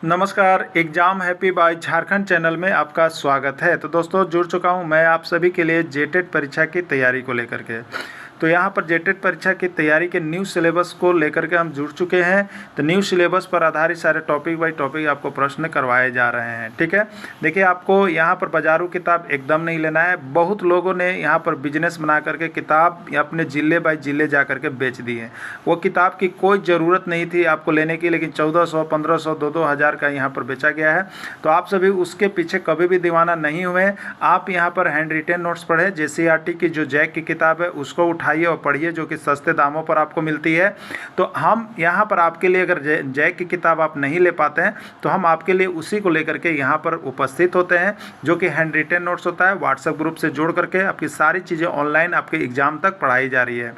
नमस्कार, exam happy by Jharkhand channel में आपका स्वागत है। तो दोस्तों जुड़ चुका हूं मैं आप सभी के लिए जेटेट परीक्षा की तैयारी को लेकर के। तो यहां पर जेटेट परीक्षा की तैयारी के न्यू सिलेबस को लेकर के हम जुड़ चुके हैं। तो न्यू सिलेबस पर आधारित सारे टॉपिक बाय टॉपिक आपको प्रश्न करवाए जा रहे हैं, ठीक है। देखिए, आपको यहाँ पर बाजारू किताब एकदम नहीं लेना है। बहुत लोगों ने यहाँ पर बिजनेस बना करके किताब अपने ज़िले बाय ज़िले जा करके बेच दी है। वो किताब की कोई ज़रूरत नहीं थी आपको लेने की, लेकिन 1400, 1500, 2-2 हज़ार का यहाँ पर बेचा गया है। तो आप सभी उसके पीछे कभी भी दीवाना नहीं हुए। आप यहाँ पर हैंड रिटेन नोट्स पढ़ें। JCERT की जो जैक की किताब है उसको उठाइए और पढ़िए, जो कि सस्ते दामों पर आपको मिलती है। तो हम यहाँ पर आपके लिए, अगर जैक की किताब आप नहीं ले पाते हैं तो हम आपके लिए उसी को लेकर के यहाँ पर उपस्थित होते हैं, जो कि हैंड रिटेन नोट्स होता है। व्हाट्सएप ग्रुप से जोड़ करके आपकी सारी चीज़ें ऑनलाइन आपके एग्ज़ाम तक पढ़ाई जा रही है।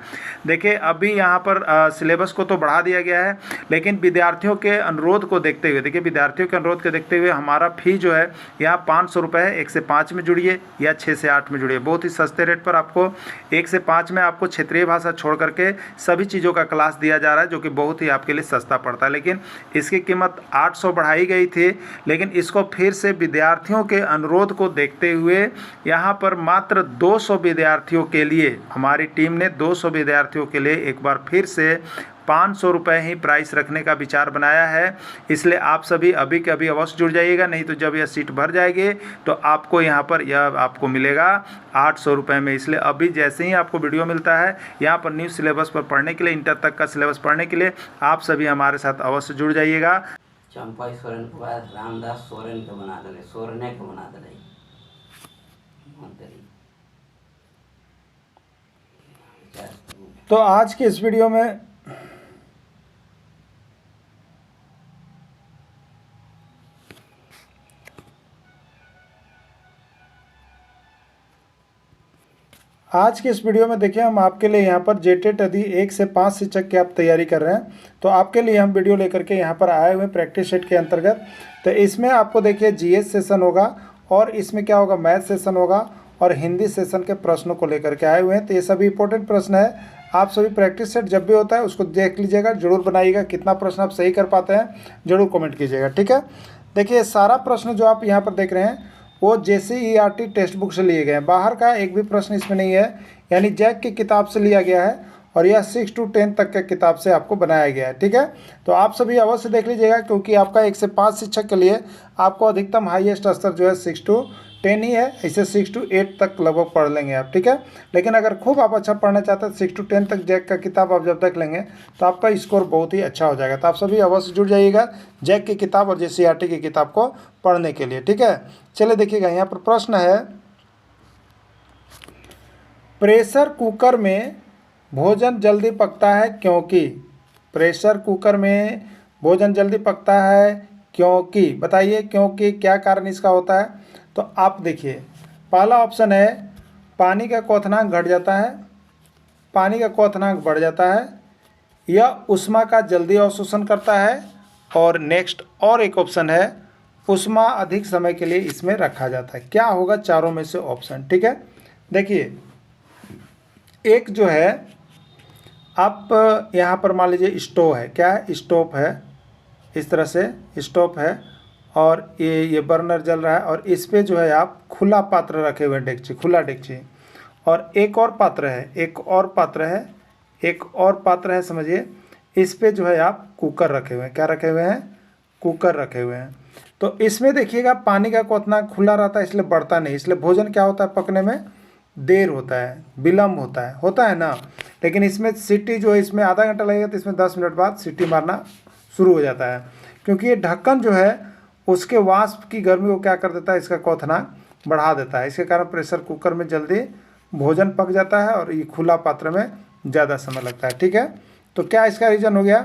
देखिए, अभी यहाँ पर सिलेबस को तो बढ़ा दिया गया है, लेकिन विद्यार्थियों के अनुरोध को देखते हुए, देखिए विद्यार्थियों के अनुरोध को देखते हुए हमारा फ़ी जो है यहाँ 500 रुपये है। 1 से 5 में जुड़िए या 6 से 8 में जुड़िए। बहुत ही सस्ते रेट पर आपको 1 से 5 में आपको क्षेत्रीय भाषा छोड़ करके सभी चीज़ों का क्लास दिया जा रहा है, जो कि बहुत ही आपके लिए सस्ता पड़ता है। लेकिन इसकी कीमत 800 बढ़ाई गई थी, लेकिन इसको फिर से विद्यार्थियों के अनुरोध को देखते हुए यहाँ पर मात्र 200 विद्यार्थियों के लिए, हमारी टीम ने 200 विद्यार्थियों के लिए एक बार फिर से 500 रुपये ही प्राइस रखने का विचार बनाया है। इसलिए आप सभी अभी के अभी अवश्य जुड़ जाइएगा, नहीं तो जब यह सीट भर जाएगी तो आपको यहाँ पर यह आपको मिलेगा 800 रुपये में। इसलिए अभी जैसे ही आपको वीडियो मिलता है यहाँ पर न्यू सिलेबस पर पढ़ने के लिए, इंटर तक का सिलेबस पढ़ने के लिए आप सभी हमारे साथ अवश्य जुड़ जाइएगा। चंपा सोरेन के बाद रामदास सोरेन के बना दिले, सोरने के बना दिले तो आज के इस वीडियो में देखिए, हम आपके लिए यहाँ पर जेटेट यदि 1 से 5 शिक्षक की आप तैयारी कर रहे हैं तो आपके लिए हम वीडियो लेकर के यहाँ पर आए हुए प्रैक्टिस सेट के अंतर्गत। तो इसमें आपको देखिए GS सेशन होगा, और इसमें क्या होगा, मैथ सेशन होगा, और हिंदी सेशन के प्रश्नों को लेकर के आए हुए हैं। तो ये सभी इंपॉर्टेंट प्रश्न है। आप सभी प्रैक्टिस सेट जब भी होता है उसको देख लीजिएगा, जरूर बनाइएगा। कितना प्रश्न आप सही कर पाते हैं जरूर कमेंट कीजिएगा, ठीक है। देखिए, सारा प्रश्न जो आप यहाँ पर देख रहे हैं वो JCERT टेक्स्ट बुक से लिए गए हैं। बाहर का एक भी प्रश्न इसमें नहीं है, यानी जैक की किताब से लिया गया है, और यह 6 to 10 तक के किताब से आपको बनाया गया है, ठीक है। तो आप सभी अवश्य देख लीजिएगा, क्योंकि आपका 1 से 5 शिक्षक के लिए आपको अधिकतम हाईएस्ट स्तर जो है 6 to 10 ही है। इसे 6 to 8 तक लगभग पढ़ लेंगे आप, ठीक है। लेकिन अगर खूब आप अच्छा पढ़ना चाहते हैं 6 to 10 तक जैक का किताब आप जब तक लेंगे तो आपका स्कोर बहुत ही अच्छा हो जाएगा। तो आप सभी अवश्य जुड़ जाइएगा जैक की किताब और JCERT की किताब को पढ़ने के लिए, ठीक है। चलिए देखिएगा, यहाँ पर प्रश्न है, प्रेशर कुकर में भोजन जल्दी पकता है क्योंकि। प्रेशर कुकर में भोजन जल्दी पकता है क्योंकि, बताइए क्योंकि क्या कारण इसका होता है। तो आप देखिए, पहला ऑप्शन है पानी का क्वथनांक घट जाता है, पानी का क्वथनांक बढ़ जाता है, या ऊष्मा का जल्दी अवशोषण करता है, और नेक्स्ट और एक ऑप्शन है ऊष्मा अधिक समय के लिए इसमें रखा जाता है। क्या होगा चारों में से ऑप्शन, ठीक है। देखिए, एक जो है आप यहाँ पर मान लीजिए स्टोव है, क्या है, स्टोव है, इस तरह से स्टोव है, और ये बर्नर जल रहा है, और इस पे जो है आप खुला पात्र रखे हुए हैं, डेगची, खुला डेगची, और एक और पात्र है, एक और पात्र है, समझिए, इस पे जो है आप कुकर रखे हुए हैं। क्या रखे हुए हैं, कुकर रखे हुए हैं। तो इसमें देखिएगा पानी का क्वथनांक खुला रहता है, इसलिए बढ़ता नहीं, इसलिए भोजन क्या होता है, पकने में देर होता है, विलम्ब होता है ना। लेकिन इसमें सीटी जो है, इसमें आधा घंटा लगेगा तो इसमें 10 मिनट बाद सीटी मारना शुरू हो जाता है, क्योंकि ये ढक्कन जो है उसके वाष्प की गर्मी को क्या कर देता है, इसका क्वथनांक बढ़ा देता है। इसके कारण प्रेशर कुकर में जल्दी भोजन पक जाता है, और ये खुला पात्र में ज़्यादा समय लगता है, ठीक है। तो क्या इसका रीज़न हो गया,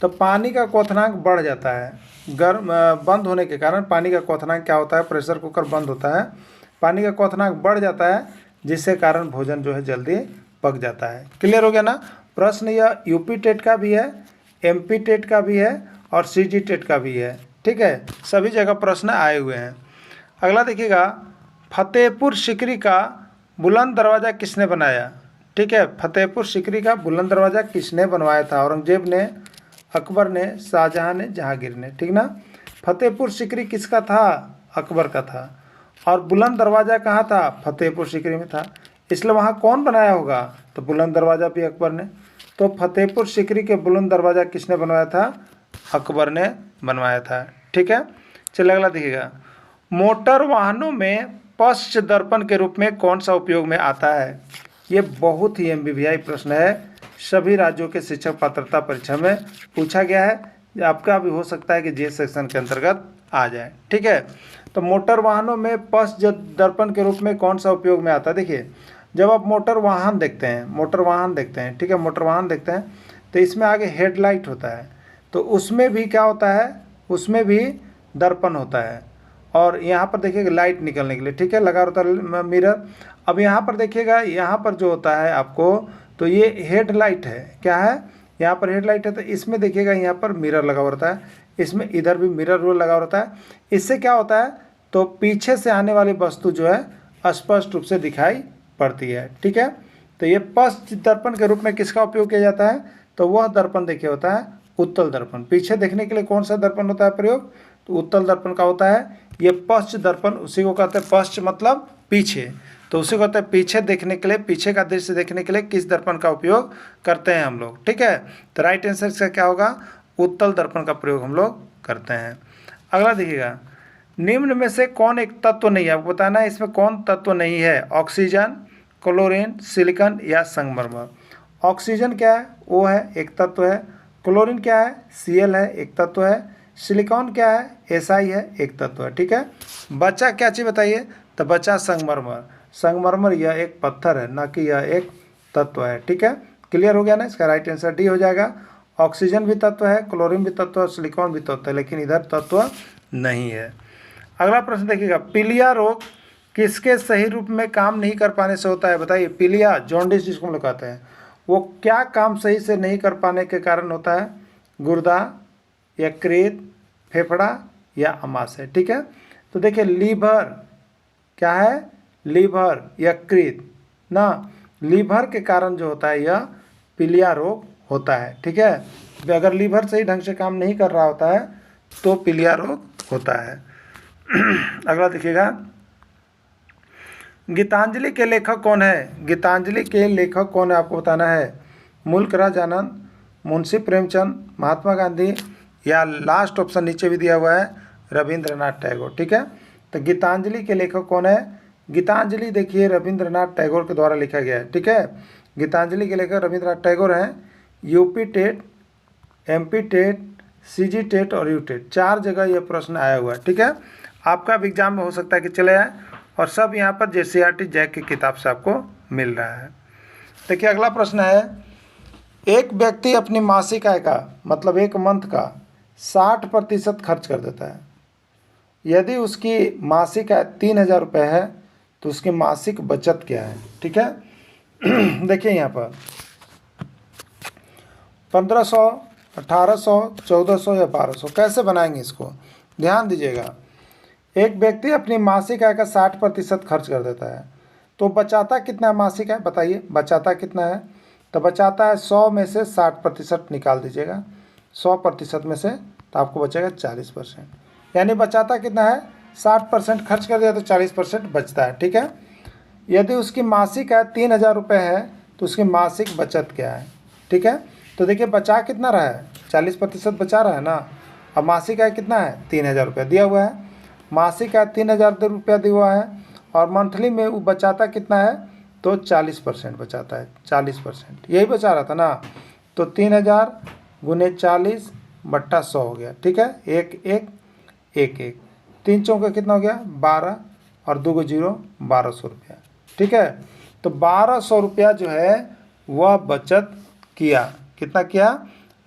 तो पानी का क्वथनांक बढ़ जाता है, बंद होने के कारण पानी का क्वथनांक क्या होता है, प्रेशर कुकर बंद होता है, पानी का क्वथनांक बढ़ जाता है, जिससे कारण भोजन जो है जल्दी पक जाता है। क्लियर हो गया ना। प्रश्न यह UP टेट का भी है, MP टेट का भी है, और CG टेट का भी है, ठीक है। सभी जगह प्रश्न आए हुए हैं। अगला देखिएगा, फतेहपुर सिकरी का बुलंद दरवाज़ा किसने बनाया, ठीक है। फतेहपुर सिकरी का बुलंद दरवाज़ा किसने बनवाया था, औरंगजेब ने अकबर ने, शाहजहां ने, जहांगीर ने, ठीक ना। फतेहपुर सीकरी किसका था? अकबर का था। और बुलंद दरवाज़ा कहाँ था? फतेहपुर सीकरी में था। इसलिए वहाँ कौन बनाया होगा? तो बुलंद दरवाज़ा भी अकबर ने। तो फतेहपुर सीकरी के बुलंद दरवाज़ा किसने बनवाया था? अकबर ने बनवाया था, ठीक है। चलिए अगला देखिएगा। मोटर वाहनों में पश्च दर्पण के रूप में कौन सा उपयोग में आता है? ये बहुत ही एमबीबीआई प्रश्न है, सभी राज्यों के शिक्षक पात्रता परीक्षा में पूछा गया है, आपका भी हो सकता है कि जे सेक्शन के अंतर्गत आ जाए, ठीक है। तो मोटर वाहनों में पश्च दर्पण के रूप में कौन सा उपयोग में आता है? देखिए, जब आप मोटर वाहन देखते हैं, ठीक है, मोटर वाहन देखते हैं तो इसमें आगे हेडलाइट होता है, तो उसमें भी क्या होता है? उसमें भी दर्पण होता है। और यहाँ पर देखिएगा लाइट निकलने के लिए, ठीक है, लगा होता है मिरर। अब यहाँ पर देखिएगा, यहाँ पर जो होता है आपको, तो ये हेडलाइट है, क्या है? यहाँ पर हेडलाइट है, तो इसमें देखिएगा यहाँ पर मिरर लगा हुआ रहता है, इसमें इधर भी मिरर रोल लगा रहता है। इससे क्या होता है? तो पीछे से आने वाली वस्तु जो है स्पष्ट रूप से दिखाई पड़ती है, ठीक है। तो ये पश्च दर्पण के रूप में किसका उपयोग किया जाता है? तो वह दर्पण देखिए होता है उत्तल दर्पण। पीछे देखने के लिए कौन सा दर्पण होता है प्रयोग? तो उत्तल दर्पण का होता है। ये पश्च दर्पण उसी को कहते हैं, पश्च मतलब पीछे, तो उसी को कहते हैं पीछे देखने के लिए, पीछे का दृश्य देखने के लिए किस दर्पण का उपयोग करते हैं हम लोग, ठीक है। तो राइट आंसर इसका क्या होगा? उत्तल दर्पण का प्रयोग हम लोग करते हैं। अगला देखिएगा, निम्न में से कौन एक तत्व नहीं है? आपको बताना है इसमें कौन तत्व नहीं है। ऑक्सीजन, क्लोरीन, सिलिकॉन या संगमरमर। ऑक्सीजन क्या है? ओ है, एक तत्व है। क्लोरीन क्या है? Cl है, एक तत्व है। सिलिकॉन क्या है? Si है, एक तत्व है, ठीक है। बचा क्या चीज़ बताइए? तो बचा संगमरमर। संगमरमर यह एक पत्थर है, ना कि यह एक तत्व है, ठीक है। क्लियर हो गया ना? इसका राइट आंसर डी हो जाएगा। ऑक्सीजन भी तत्व है, क्लोरीन भी तत्व है, सिलिकॉन भी तत्व है, लेकिन इधर तत्व नहीं है। अगला प्रश्न देखिएगा, पीलिया रोग किसके सही रूप में काम नहीं कर पाने से होता है? बताइए। पीलिया, जॉन्डिस जिसको हम लोग कहते हैं, वो क्या काम सही से नहीं कर पाने के कारण होता है? गुर्दा, यकृत, फेफड़ा या आमाशय, ठीक है। तो देखिए, लीवर क्या है? लीवर, यकृत ना, लीवर के कारण जो होता है यह पीलिया रोग होता है, ठीक है। अगर लीवर सही ढंग से काम नहीं कर रहा होता है तो पीलिया रोग होता है। अगला देखिएगा, गीतांजलि के लेखक कौन है? गीतांजलि के लेखक कौन है आपको बताना है। मुल्कराज आनंद, मुंशी प्रेमचंद, महात्मा गांधी या लास्ट ऑप्शन नीचे भी दिया हुआ है रविंद्रनाथ टैगोर, ठीक है। तो गीतांजलि के लेखक कौन है? गीतांजलि देखिए रविंद्रनाथ टैगोर के द्वारा लिखा गया है, ठीक है। गीतांजलि के लेखक रविंद्रनाथ टैगोर हैं। UP TET, MP TET, CG TET और यू टेट, 4 जगह यह प्रश्न आया हुआ है, ठीक है। आपका भी एग्जाम में हो सकता है कि चले आए, और सब यहाँ पर JCRT जैक की किताब से आपको मिल रहा है। देखिए अगला प्रश्न है, एक व्यक्ति अपनी मासिक आय का मतलब एक मंथ का 60% खर्च कर देता है। यदि उसकी मासिक आय 3000 रुपये है तो उसकी मासिक बचत क्या है, ठीक है। देखिए यहाँ पर 1500, 1800, 1400 या 1200 कैसे बनाएंगे इसको, ध्यान दीजिएगा। एक व्यक्ति अपनी मासिक आय का 60% खर्च कर देता है, तो बचाता कितना है मासिक आय? बताइए बचाता कितना है? तो बचाता है 100 में से 60% निकाल दीजिएगा, 100% में से तो आपको बचेगा 40%, यानी बचाता कितना है? 60% खर्च कर दिया तो 40% बचता है, ठीक है। यदि उसकी मासिक आय 3000 रुपये है तो उसकी मासिक बचत क्या है, ठीक है। तो देखिए बचा कितना रहा है? 40% बचा रहा है ना। अब मासिक आय कितना है? 3000 रुपये दिया हुआ है, मासिक आय 3000 रुपया दिया हुआ है, और मंथली में वो बचाता कितना है? तो 40% बचाता है, 40%, यही बचा रहा था ना। तो 3000 गुने 40 बट्टा 100 हो गया, ठीक है। 1 1 1 1, 3 चौके कितना हो गया? 12, और 2 को 0, 1200 रुपया, ठीक है। तो 1200 रुपया जो है वह बचत किया, कितना किया?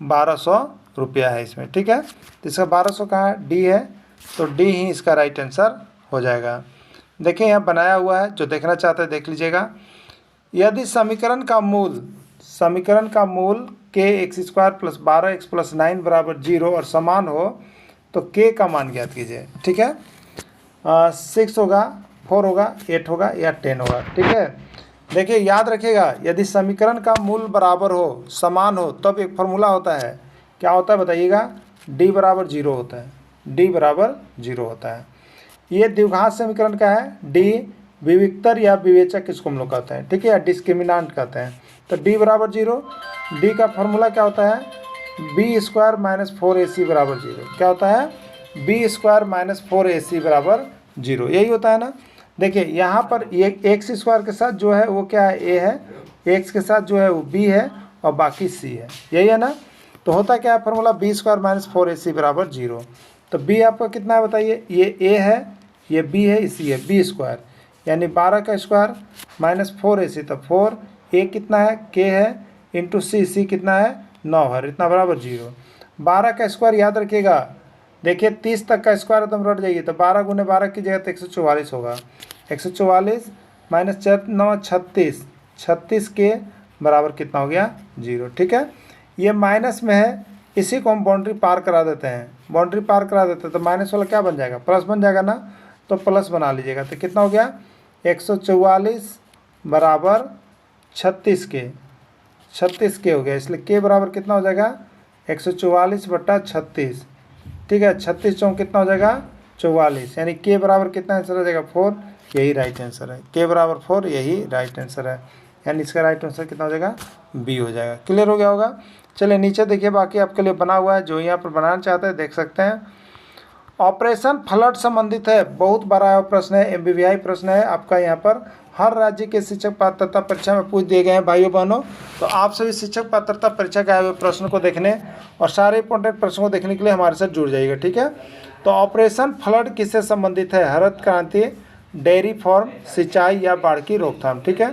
1200 रुपया है इसमें, ठीक है। तो इसका 1200 कहाँ है? डी है, तो डी ही इसका राइट आंसर हो जाएगा। देखिए यहाँ बनाया हुआ है, जो देखना चाहते हैं देख लीजिएगा। यदि समीकरण का मूल k(x² + 12x + 9 = 0 और समान हो तो k का मान ज्ञात कीजिए, ठीक है। 6 होगा, 4 होगा, 8 होगा या 10 होगा, ठीक है। देखिए याद रखिएगा, यदि समीकरण का मूल बराबर हो, समान हो, तब एक फार्मूला होता है, क्या होता है बताइएगा, डी बराबर 0 होता है, डी बराबर 0 होता है। ये द्विघात समीकरण का है, डी विविक्तर या विवेचक इसको हम लोग कहते हैं, ठीक है, या डिस्क्रिमिनांट कहते हैं। तो डी बराबर 0, डी का फॉर्मूला क्या होता है, बी स्क्वायर माइनस 4ac बराबर 0। क्या होता है, बी स्क्वायर माइनस 4ac बराबर 0, यही होता है ना। देखिए यहाँ पर ये एक्स स्क्वायर के साथ जो है वो क्या है, ए है, एक्स के साथ जो है वो बी है और बाकी सी है, यही है ना। तो होता क्या है formula, B square minus 4ac बराबर 0। तो बी आपका कितना है बताइए, ये ए है, ये बी है, इसी है बी स्क्वायर, यानी 12 का स्क्वायर माइनस 4ac, तो 4, ए कितना है, के है, इंटू सी कितना है, 9 है, इतना बराबर 0। 12 का स्क्वायर याद रखिएगा, देखिए 30 तक का स्क्वायर एकदम रट जाइए, तो 12 गुने 12 की जगह तो 144 होगा, 144 माइनस 4 9 36, 36 के बराबर कितना हो गया, 0, ठीक है। ये माइनस में है, इसी को हम बाउंड्री पार करा देते हैं, बाउंड्री पार करा देते हैं तो माइनस वाला क्या बन जाएगा, प्लस बन जाएगा ना, तो प्लस बना लीजिएगा। तो कितना हो गया, 144 बराबर 36 के हो गया, इसलिए के बराबर कितना हो जाएगा, 144/36, ठीक है। 36 चौक कितना हो जाएगा, 44, यानी के बराबर कितना आंसर हो जाएगा, 4, यही राइट आंसर है, के बराबर 4, यही राइट आंसर है, यानी इसका राइट आंसर कितना हो जाएगा, बी हो जाएगा। क्लियर हो गया होगा। चलिए नीचे देखिए, बाकी आपके लिए बना हुआ है, जो यहाँ पर बनाना चाहते हैं देख सकते हैं। ऑपरेशन फ्लड संबंधित है, बहुत बड़ा प्रश्न है, MBBI प्रश्न है आपका, यहाँ पर हर राज्य के शिक्षक पात्रता परीक्षा में पूछ दिए गए हैं भाइयों बहनों। तो आप सभी शिक्षक पात्रता परीक्षा के आए हुए प्रश्न को देखने और सारे इंपॉर्टेंट प्रश्नों को देखने के लिए हमारे साथ जुड़ जाइएगा, ठीक है। तो ऑपरेशन फ्लड किससे संबंधित है, हरित क्रांति, डेयरी फार्म, सिंचाई या बाढ़ की रोकथाम, ठीक है।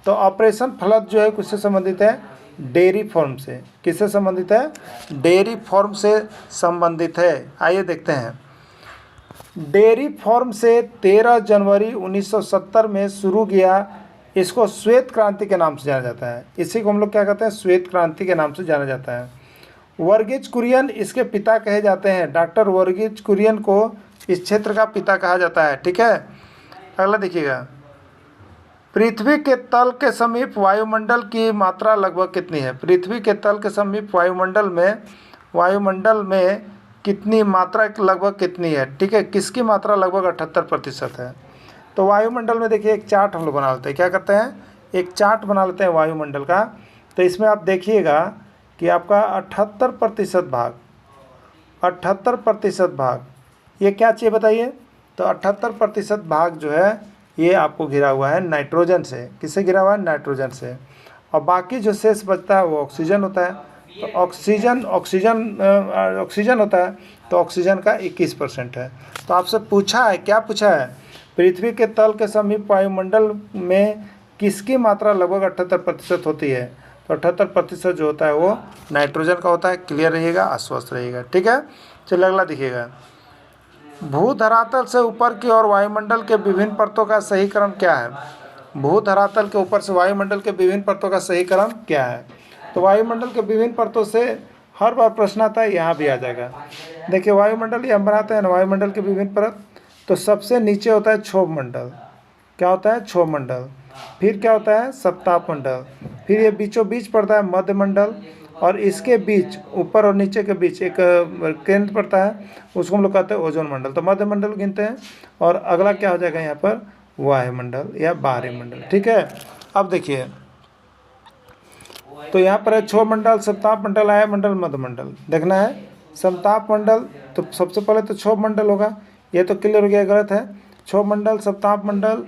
तो ऑपरेशन फ्लड जो है किससे संबंधित है, डेयरी फार्म से। किससे संबंधित है, डेयरी फार्म से संबंधित है। आइए देखते हैं, डेयरी फार्म से 13 जनवरी 1970 में शुरू किया, इसको श्वेत क्रांति के नाम से जाना जाता है, इसी को हम लोग क्या कहते हैं, श्वेत क्रांति के नाम से जाना जाता है। वर्गीज कुरियन इसके पिता कहे जाते हैं, डॉक्टर वर्गीज कुरियन को इस क्षेत्र का पिता कहा जाता है, ठीक है। अगला देखिएगा, पृथ्वी के तल के समीप वायुमंडल की मात्रा लगभग कितनी है, पृथ्वी के तल के समीप वायुमंडल में कितनी मात्रा लगभग कितनी है, ठीक है। किसकी मात्रा लगभग 78% है। तो वायुमंडल में देखिए एक चार्ट हम लोग बना लेते हैं, क्या करते हैं, एक चार्ट बना लेते हैं वायुमंडल का। तो इसमें आप देखिएगा कि आपका 78% भाग, ये क्या चाहिए बताइए। तो 78% भाग जो है ये आपको घिरा हुआ है नाइट्रोजन से। किससे घिरा हुआ है, नाइट्रोजन से। और बाकी जो शेष बचता है वो ऑक्सीजन होता है। तो ऑक्सीजन होता है, तो ऑक्सीजन का 21% है। तो आपसे पूछा है, क्या पूछा है, पृथ्वी के तल के समीप वायुमंडल में किसकी मात्रा लगभग 78% होती है। तो 78% जो होता है वो नाइट्रोजन का होता है। क्लियर रहिएगा, आश्वस्त रहिएगा, ठीक है। चलिए अगला देखिएगा, भूधरातल से ऊपर की ओर वायुमंडल के विभिन्न परतों का सही क्रम क्या है। भूधरातल के ऊपर से वायुमंडल के विभिन्न परतों का सही क्रम क्या है। तो वायुमंडल के विभिन्न परतों से हर बार प्रश्न आता है, यहाँ भी आ जाएगा। देखिए वायुमंडल ये हम बनाते हैं ना, वायुमंडल के विभिन्न परत। तो सबसे नीचे होता है क्षोभ मंडल। क्या होता है, क्षोभ मंडल। फिर क्या होता है, सप्ताप मंडल। फिर ये बीचों बीच पड़ता है मध्य मंडल, और इसके बीच ऊपर और नीचे के बीच एक केंद्र पड़ता है, उसको हम लोग कहते हैं ओजोन मंडल। तो मध्य मंडल गिनते हैं। और अगला क्या हो जाएगा यहाँ पर, वायुमंडल या बाहरी मंडल, ठीक है। अब देखिए, तो यहाँ पर है क्षोभ मंडल, सप्ताप मंडल, आय मंडल, मध्य मंडल। देखना है सप्ताप मंडल, तो सबसे पहले तो क्षोभ मंडल होगा, ये तो क्लियर हो गया, गलत है। क्षोभ मंडल, सप्ताप मंडल,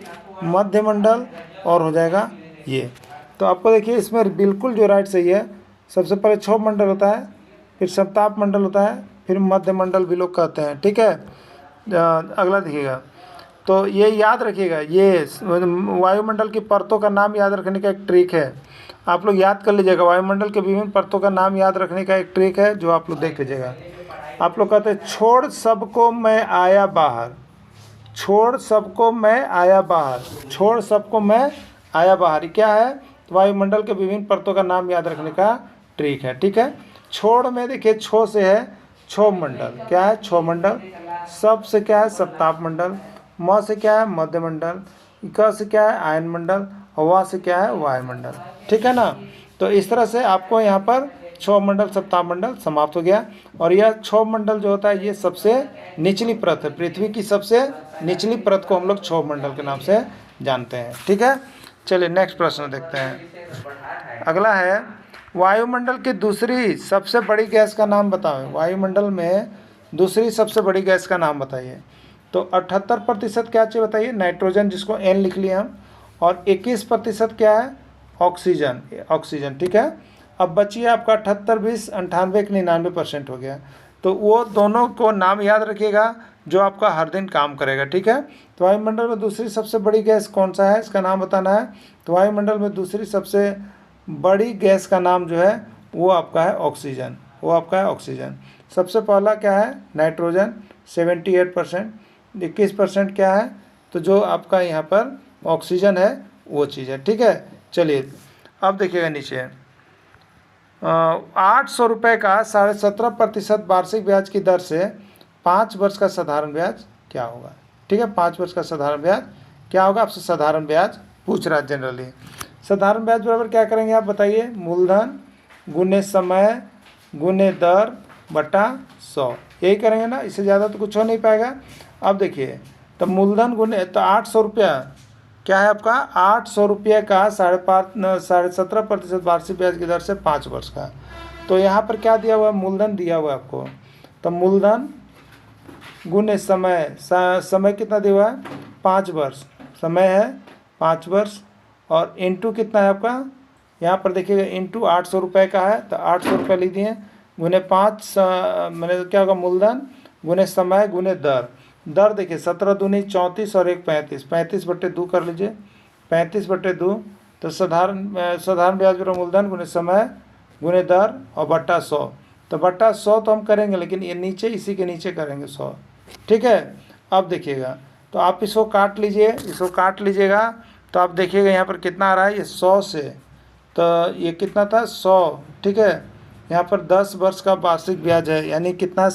मध्य मंडल और हो जाएगा ये। तो आपको देखिए इसमें बिल्कुल जो राइट सही है, सबसे पहले क्षोभ मंडल होता है, फिर सप्ताप मंडल होता है, फिर मध्य मंडल भी लोग कहते हैं, ठीक है। अगला देखिएगा, तो ये याद रखिएगा, ये वायुमंडल की परतों का नाम याद रखने का एक ट्रिक है, आप लोग याद कर लीजिएगा। वायुमंडल के विभिन्न परतों का नाम याद रखने का एक ट्रिक है, जो आप लोग देख लीजिएगा। आप लोग कहते हैं छोड़ सबको मैं आया बाहर, छोड़ सबको मैं आया बाहर, छोड़ सबको मैं आया बाहर, क्या है, तो वायुमंडल के विभिन्न परतों का नाम याद रखने का ट्रिक है, ठीक है। छोड़ में देखिए, छो से है क्षोभ मंडल, क्या है, क्षोभ मंडल। सब से क्या है, सप्ताप मंडल। म से क्या है, मध्य मंडल। क से क्या है, आयन मंडल। और वा से क्या है, वायुमंडल, ठीक है ना। तो इस तरह से आपको यहाँ पर क्षोभ मंडल सप्ताह मंडल समाप्त हो गया। और यह क्षोभ मंडल जो होता है ये सबसे निचली परत है, पृथ्वी की सबसे निचली परत को हम लोग क्षोभ मंडल के नाम से जानते हैं। ठीक है, चलिए नेक्स्ट प्रश्न देखते हैं। अगला है वायुमंडल की दूसरी सबसे बड़ी गैस का नाम बताओ। वायुमंडल में दूसरी सबसे बड़ी गैस का नाम बताइए। तो 78% क्या चाहिए बताइए, नाइट्रोजन जिसको N लिख लिया हम, और 21% क्या है, ऑक्सीजन, ऑक्सीजन। ठीक है, अब बचिए आपका 78, 20, 98, 99% हो गया। तो वो दोनों को नाम याद रखिएगा जो आपका हर दिन काम करेगा। ठीक है, तो वायुमंडल में दूसरी सबसे बड़ी गैस कौन सा है, इसका नाम बताना है। तो वायुमंडल में दूसरी सबसे बड़ी गैस का नाम जो है वो आपका है ऑक्सीजन, वो आपका है ऑक्सीजन। सबसे पहला क्या है, नाइट्रोजन 78%, 21% क्या है, तो जो आपका यहाँ पर ऑक्सीजन है वो चीज़ है। ठीक है, चलिए अब देखिएगा नीचे 800 रुपये का 17.5% वार्षिक ब्याज की दर से 5 वर्ष का साधारण ब्याज क्या होगा। ठीक है, 5 वर्ष का साधारण ब्याज क्या होगा, आपसे साधारण ब्याज पूछ रहा है जनरली। साधारण ब्याज बराबर क्या करेंगे आप बताइए, मूलधन गुने समय गुने दर बटा 100, यही करेंगे ना, इससे ज़्यादा तो कुछ हो नहीं पाएगा। अब देखिए, तो मूलधन गुने, तो 800 रुपया क्या है आपका, 800 रुपये का 17.5% वार्षिक ब्याज की दर से 5 वर्ष का। तो यहाँ पर क्या दिया हुआ है, मूलधन दिया हुआ है आपको, तो मूलधन गुने समय, समय कितना दिया हुआ है, 5 वर्ष, समय है 5 वर्ष, और इंटू कितना है आपका, यहाँ पर देखिएगा इंटू 800 रुपये का है, तो 800 रुपये लिख दिए, गुने 5, मैंने क्या होगा, मूलधन गुने समय गुने दर। दर देखिए 17 दूनी 34 और 1 35, 35/2 कर लीजिए, 35/2, तो साधारण ब्याज पर मूलधन गुने समय गुने दर और बट्टा 100। तो बट्टा 100 तो हम करेंगे, लेकिन ये नीचे इसी के नीचे करेंगे 100। ठीक है, अब देखिएगा, तो आप इसको काट लीजिए, इसको काट लीजिएगा, तो आप देखिएगा यहाँ पर कितना आ रहा है, ये 100 से, तो ये कितना था 100। ठीक है, यहाँ पर 10 वर्ष का वार्षिक ब्याज है, यानी कितना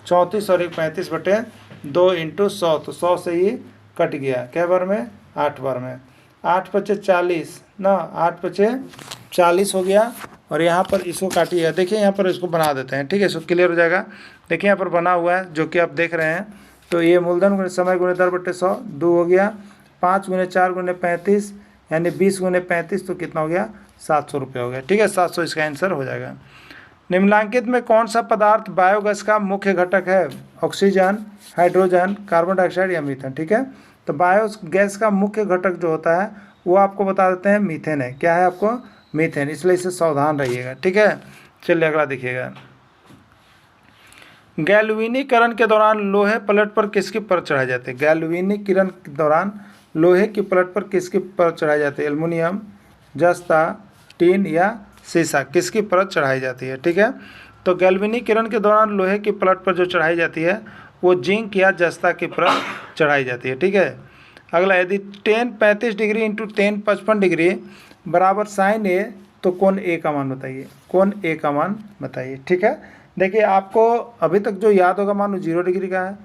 34 और 1 35/2 इंटू 100, तो 100 से ही कट गया, क्या बार में, 8 बार में, 8 × 5 = 40 ना, 8 × 5 = 40 हो गया। और यहाँ पर इसको काटिएगा, देखिए यहाँ पर इसको बना देते हैं। ठीक है, इसको क्लियर हो जाएगा। देखिए यहाँ पर बना हुआ है जो कि आप देख रहे हैं, तो ये मूलधन गुने समय गुने दर बटे 100, 2 हो गया, 5 × 4 × 35 यानी 20 × 35, तो कितना हो गया, 700 रुपये हो गया। ठीक है, 700 इसका आंसर हो जाएगा। निम्नलिखित में कौन सा पदार्थ बायोगैस का मुख्य घटक है, ऑक्सीजन, हाइड्रोजन, कार्बन डाइऑक्साइड या मीथेन। ठीक है, तो बायोगैस का मुख्य घटक जो होता है वो आपको बता देते हैं मीथेन है। क्या है आपको, मीथेन, इसलिए इससे सावधान रहिएगा। ठीक है, चलिए अगला देखिएगा। गैल्वेनीकरण के दौरान लोहे प्लेट पर किसकी परत चढ़ाई जाती है। गैल्वेनीकरण के दौरान लोहे की प्लेट पर किसकी परत चढ़ाई जाती है, एल्युमिनियम, जस्ता, टीन या शीशा, किसकी परत चढ़ाई जाती है। ठीक है, तो गैल्वेनीकरण के दौरान लोहे की प्लेट पर जो चढ़ाई जाती है वो जिंक या जस्ता की परत चढ़ाई जाती है। ठीक है, अगला, यदि tan 35 degree into tan 55 degree बराबर sin A, तो कोण A का मान बताइए, कोण A का मान बताइए। ठीक है, देखिए आपको अभी तक जो याद होगा, मान लो 0 डिग्री का है,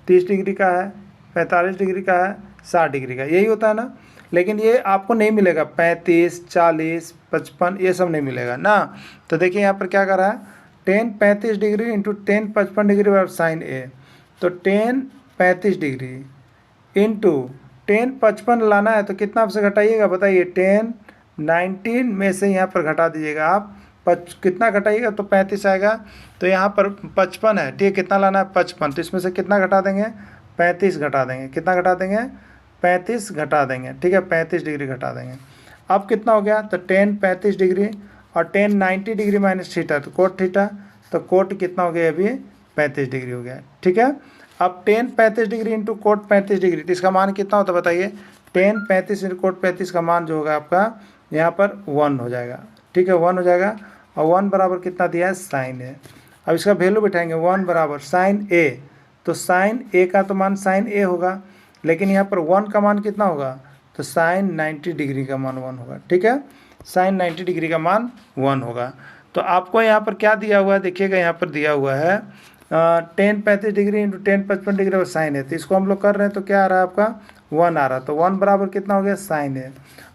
30 डिग्री का है, 45 डिग्री का है, 60 डिग्री का, यही होता है ना। लेकिन ये आपको नहीं मिलेगा 35, 40, 55, ये सब नहीं मिलेगा ना। तो देखिए यहाँ पर क्या कर रहा है, tan 35 degree into tan 55 degree बराबर sin A, तो tan 35 डिग्री इंटू tan 55 लाना है, तो कितना आपसे घटाइएगा बताइए, tan 19 में से यहाँ पर घटा दीजिएगा आप, कितना घटाइएगा, तो 35 आएगा। तो यहाँ पर 55 है, ठीक है, कितना लाना है 55, तो इसमें से कितना घटा देंगे, 35 घटा देंगे, कितना घटा देंगे, 35 घटा देंगे। ठीक है, 35 डिग्री घटा देंगे। अब कितना हो गया, तो tan 35 डिग्री और tan 90 डिग्री माइनस थीटा, तो कोट थीटा, तो कोट कितना हो गया, अभी 35 डिग्री हो गया। ठीक है, अब tan 35 degree into coat 35 degree, तो इसका मान कितना होता है बताइए, tan 35 इंटू कोट 35 का मान जो होगा आपका यहाँ पर 1 हो जाएगा। ठीक है, 1 हो जाएगा, और 1 बराबर कितना दिया है, sin A। अब इसका वैल्यू बिठाएंगे, 1 बराबर sin A, तो sin A का तो मान sin A होगा, लेकिन यहाँ पर 1 का मान कितना होगा, तो sin 90 डिग्री का मान 1 होगा। ठीक है, sin 90 डिग्री का मान 1 होगा। तो आपको यहाँ पर क्या दिया हुआ है, देखिएगा यहाँ पर दिया हुआ है tan 35 degree into tan 55 degree और sin A, तो इसको हम लोग कर रहे हैं, तो क्या आ रहा है आपका 1 आ रहा है, तो 1 बराबर कितना हो गया, sin A।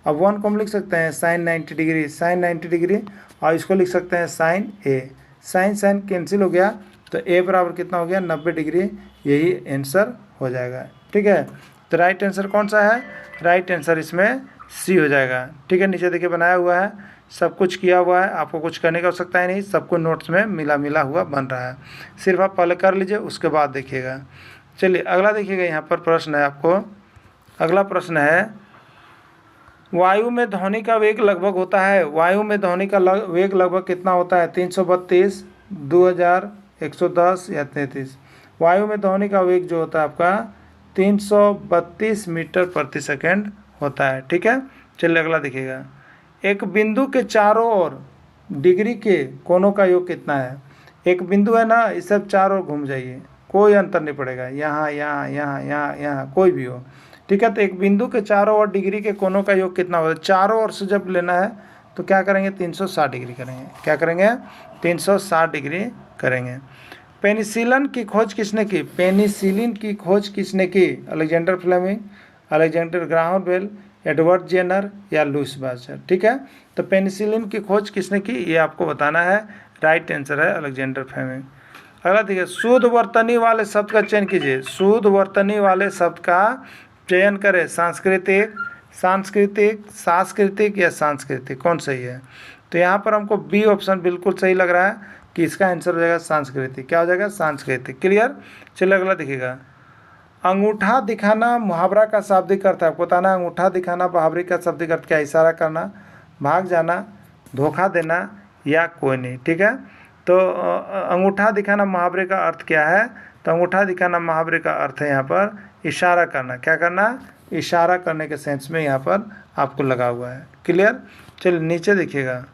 अब 1 को हम लिख सकते हैं sin 90 डिग्री, sin 90 डिग्री और इसको लिख सकते हैं साइन ए। साइन साइन कैंसिल हो गया तो ए बराबर कितना हो गया 90 डिग्री, यही आंसर हो जाएगा। ठीक है, तो राइट आंसर कौन सा है? राइट आंसर इसमें सी हो जाएगा। ठीक है, नीचे देखिए बनाया हुआ है, सब कुछ किया हुआ है, आपको कुछ करने की आवश्यकता है नहीं, सब कुछ नोट्स में मिला मिला हुआ बन रहा है, सिर्फ आप पहले कर लीजिए उसके बाद देखिएगा। चलिए अगला देखिएगा, यहाँ पर प्रश्न है आपको, अगला प्रश्न है वायु में ध्वनि का वेग लगभग होता है, वायु में ध्वनि का वेग लगभग कितना होता है? 332, 2000, 110 या 33। वायु में ध्वनि का वेग जो होता है आपका 332 मीटर प्रति सेकंड होता है। ठीक है, चलिए अगला देखिएगा, एक बिंदु के चारों ओर डिग्री के कोणों का योग कितना है? एक बिंदु है ना, इस सब चारों ओर घूम जाइए, कोई अंतर नहीं पड़ेगा, यहाँ यहाँ यहाँ यहाँ यहाँ कोई भी हो। ठीक है, तो एक बिंदु के चारों ओर डिग्री के कोणों का योग कितना होगा? चारों ओर से जब लेना है तो क्या करेंगे? 360 डिग्री करेंगे। क्या करेंगे? 360 डिग्री करेंगे। पेनिसिलिन की खोज किसने की? पेनिसिलिन की खोज किसने की? Alexander Fleming, Alexander Graham Bell, Edward Jenner या लुईस पास्चर। ठीक है, तो पेनिसिलिन की खोज किसने की ये आपको बताना है। राइट आंसर है अलेक्जेंडर फ्लेमिंग। अगला देखिए, शुद्ध वर्तनी वाले शब्द का चयन कीजिए। शुद्ध वर्तनी वाले शब्द का चयन करें। सांस्कृतिक, सांस्कृतिक, सांस्कृतिक या सांस्कृतिक, कौन सही है? तो यहाँ पर हमको बी ऑप्शन बिल्कुल सही लग रहा है कि इसका आंसर हो जाएगा सांस्कृतिक। क्या हो जाएगा? सांस्कृतिक। क्लियर। चलिए अगला देखिएगा, अंगूठा दिखाना मुहावरा का शाब्दिक अर्थ है। आपको बताना है अंगूठा दिखाना मुहावरे का शाब्दिक अर्थ क्या? इशारा करना, भाग जाना, धोखा देना या कोई नहीं। ठीक है, तो अंगूठा दिखाना मुहावरे का अर्थ क्या है? तो अंगूठा दिखाना मुहावरे का अर्थ है यहाँ पर इशारा करना। क्या करना? इशारा करने के सेंस में यहाँ पर आपको लगा हुआ है। क्लियर। चलिए नीचे देखिएगा,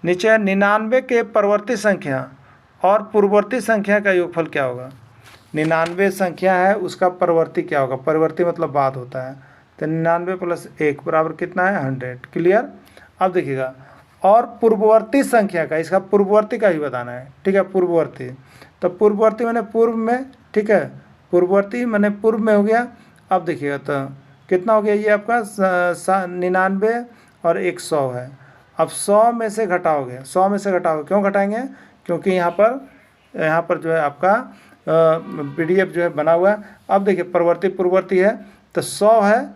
नीचे 99 के परवर्ती संख्या और पूर्ववर्ती संख्या का योगफल क्या होगा? 99 संख्या है, उसका परवर्ती क्या होगा? परवर्ती मतलब बाद होता है, तो 99 प्लस 1 बराबर कितना है? 100। क्लियर। अब देखिएगा, और पूर्ववर्ती संख्या का, इसका पूर्ववर्ती का ही बताना है। ठीक है, पूर्ववर्ती, तो पूर्ववर्ती मैंने पूर्व में, ठीक है, पूर्ववर्ती मैंने पूर्व में हो गया। अब देखिएगा तो कितना हो गया? ये आपका 99 और 100 है। अब 100 में से घटाओगे, 100 में से घटाओगे, क्यों घटाएंगे? क्योंकि यहाँ पर जो है आपका PDF जो है बना हुआ है। अब देखिए परवर्ती पूर्ववर्ती है, तो 100 है,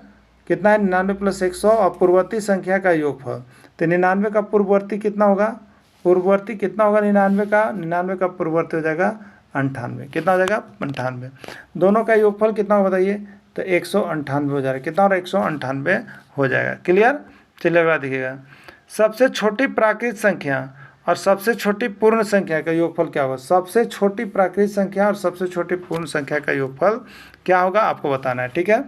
कितना है? 99 प्लस 100 और पूर्ववर्ती संख्या का योगफल। तो 99 का पूर्ववर्ती कितना होगा? पूर्ववर्ती कितना होगा 99 का? 99 का पूर्ववर्ती हो जाएगा 98। कितना हो जाएगा? 98। दोनों का योगफल कितना हो बताइए? तो 198 हो जाएगा। कितना हो? 198 हो जाएगा। क्लियर। चलिए अगला देखिएगा, सबसे छोटी प्राकृत संख्या और सबसे छोटी पूर्ण संख्या का योगफल क्या होगा? सबसे छोटी प्राकृत संख्या और सबसे छोटी पूर्ण संख्या का योगफल क्या होगा आपको बताना है। ठीक है,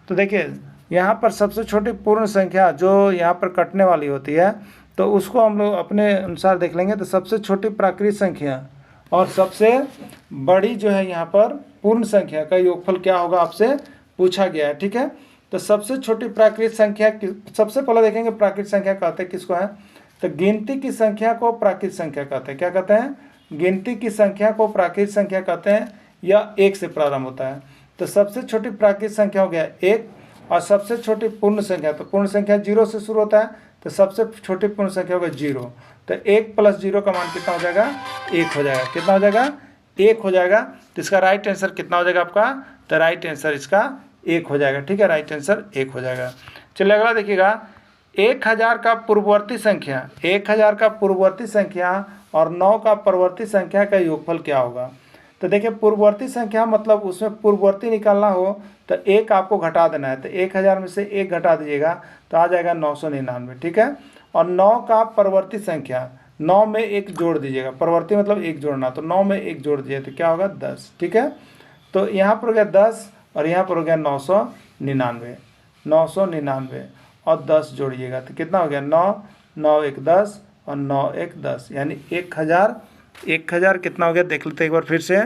तो देखिए यहाँ पर सबसे छोटी पूर्ण संख्या जो यहाँ पर कटने वाली होती है, तो उसको हम लोग अपने अनुसार देख लेंगे। तो सबसे छोटी प्राकृत संख्या और सबसे बड़ी जो है यहाँ पर पूर्ण संख्या का योगफल क्या होगा आपसे पूछा गया है। ठीक है, तो सबसे छोटी प्राकृत संख्या, सबसे पहले देखेंगे प्राकृत संख्या कहते हैं किसको है? तो गिनती की संख्या को प्राकृत संख्या कहते हैं। क्या कहते हैं? गिनती की संख्या को प्राकृत संख्या कहते हैं, या 1 से प्रारंभ होता है। तो सबसे छोटी प्राकृत संख्या हो गया 1, और सबसे छोटी पूर्ण संख्या, तो पूर्ण संख्या 0 से शुरू होता है, तो सबसे छोटी पूर्ण संख्या होगा 0। तो 1 + 0 का मान कितना हो जाएगा? 1 हो जाएगा। कितना हो जाएगा? 1 हो जाएगा। तो इसका राइट आंसर कितना हो जाएगा आपका? तो राइट आंसर इसका 1 हो जाएगा। ठीक है, राइट आंसर 1 हो जाएगा। चलिए अगला देखिएगा, 1000 का पूर्ववर्ती संख्या, 1000 का पूर्ववर्ती संख्या और 9 का परवर्ती संख्या का योगफल क्या होगा? तो देखिए पूर्ववर्ती संख्या मतलब उसमें पूर्ववर्ती निकालना हो तो 1 आपको घटा देना है, तो 1000 में से 1 घटा दीजिएगा तो आ जाएगा 999। ठीक है, और 9 का परवर्ती संख्या, 9 में 1 जोड़ दीजिएगा, परवर्ती मतलब 1 जोड़ना, तो 9 में 1 जोड़ दीजिए तो क्या होगा? 10। ठीक है, तो यहाँ पर हो गया 10 और यहाँ पर हो गया 999, 999 और 10 जोड़िएगा तो कितना हो गया? 9, 9 1 10 और 9 1 10, यानी 1000 कितना हो गया देख लेते हैं एक बार फिर से।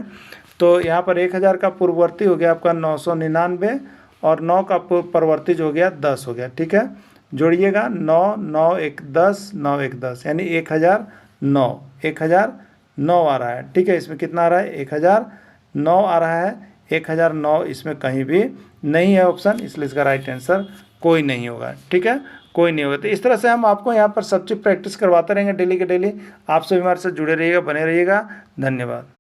तो यहाँ पर 1000 का पूर्ववर्ती हो गया आपका 999 और 9 का परवर्ती जो हो गया 10 हो गया। ठीक है, जोड़िएगा 9 9 1 10 9 1 10, यानी 1009 आ रहा है। ठीक है, इसमें कितना आ रहा है? 1009 आ रहा है। 1009 इसमें कहीं भी नहीं है ऑप्शन, इसलिए इसका राइट आंसर कोई नहीं होगा। ठीक है, कोई नहीं होगा। तो इस तरह से हम आपको यहाँ पर सब चीज़ प्रैक्टिस करवाते रहेंगे डेली के डेली। आप सभी हमारे साथ जुड़े रहिएगा, बने रहिएगा। धन्यवाद।